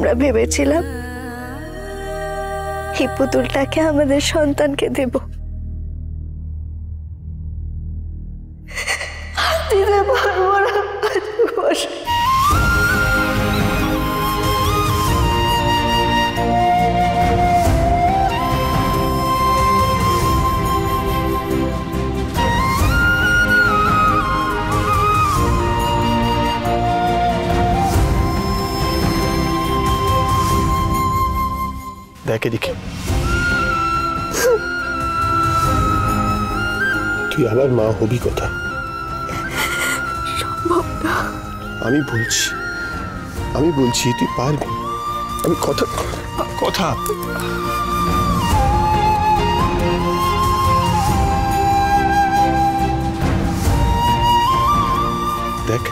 আমরা ভেবেছিলাম এই পুতুলটাকে আমাদের সন্তানকে দেব, দিতে পারবো না। দেখ এদিকে, তুই আবার মা হবি কথা? সম্ভব না। আমি বলছি তুই পারবি। আমি কথা দেখ,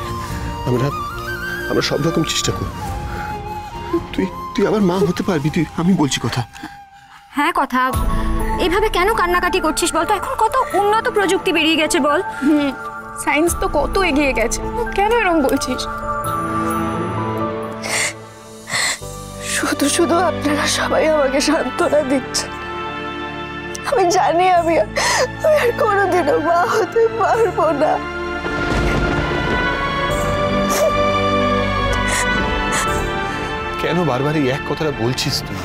আমরা সব রকম চেষ্টা করব। তুই আবার মা হতে পারবি, তুই। আমি বলছি কথা। হ্যাঁ কথা। এইভাবে কেন কান্নাকাটি করছিস বলতো? এখন কত উন্নত প্রযুক্তি বেরিয়ে গেছে বল। সায়েন্স তো কত এগিয়ে গেছে, কেন এরকম বলছিস? শুধু শুধু আপনারা সবাই আমাকে সান্ত্বনা দিচ্ছেন। আমি জানি আমি আর কোনোদিনও মা হতে পারবো না। কেন বারবার এই এক কথাটা বলছিস তুই?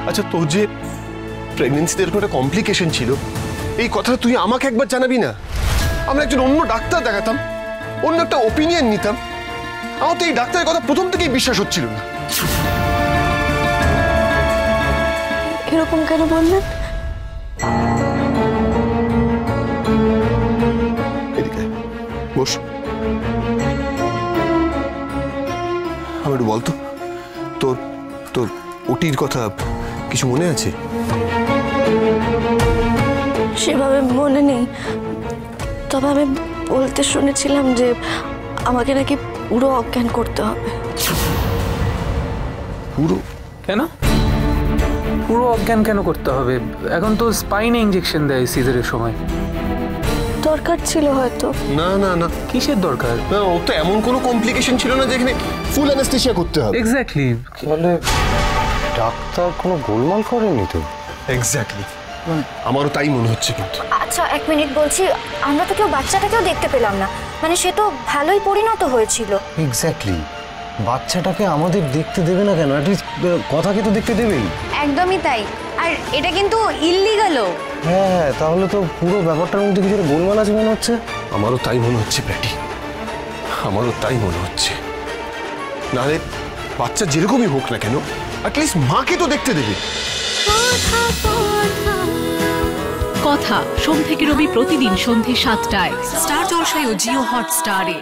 আচ্ছা, তোর যে প্রেগন্যান্সিতে এরকম একটা কমপ্লিকেশন ছিল, এই কথাটা তুই আমাকে একবার জানাবি না? আমরা একজন অন্য ডাক্তার দেখাতাম, অন্য একটা ওপিনিয়ন নিতাম। আমার তো এই ডাক্তারের কথা প্রথম থেকেই বিশ্বাস হচ্ছিল না। এরকম কেন বললেন? এদিকে বস। আমার একটু বলতো, তোর তোর ওটির কথা কিছু মনে আছে? সেভাবে মনে নেই, তবে আমি বলতে শুনেছিলাম যে আমাকে নাকি পুরো অজ্ঞান করতে হবে। পুরো? কেন পুরো অজ্ঞান কেন করতে হবে? এখন তো স্পাইনে ইনজেকশন দেয় সিজারের সময়। দরকার ছিল হয়তো। না না না, কিসের দরকার? না, ও তো এমন কোনো কমপ্লিকেশন ছিল না যেখানে ফুল অ্যানেস্থেসিয়া করতে হবে। এক্স্যাক্টলি। বলে ডাক্তার কোনো গোলমাল করেনি তো? এক্স্যাক্টলি, আমারও তাই মনে হচ্ছে। কিন্তু আচ্ছা এক মিনিট, বলছি আমরা তো কেউ বাচ্চাটাকেও দেখতে পেলাম না, মানে সে তো ভালোই পরিণত হয়েছিল। এক্স্যাক্টলি, বাচ্চাটাকে আমাদের দেখতে দেবে না কেন? অ্যাটলিস্ট কথাকে তো দেখতে দেবেই। একদমই তাই। আর এটা কিন্তু ইল্লিগালও। হ্যাঁ, তাহলে তো পুরো ব্যাপারটার মধ্যে কিছু গোলমাল আছে মনে হচ্ছে। আমারও তাই মনে হচ্ছে প্যাটি, আমারও তাই মনে হচ্ছে। নাহলে বাচ্চা যেরকমই হোক না কেন, অ্যাটলিস্ট মাকে তো দেখতে দেবে। কথা সোম থেকে রবি প্রতিদিন সন্ধ্যে ৭টায় স্টার জলসায় ও জিও হটস্টারে।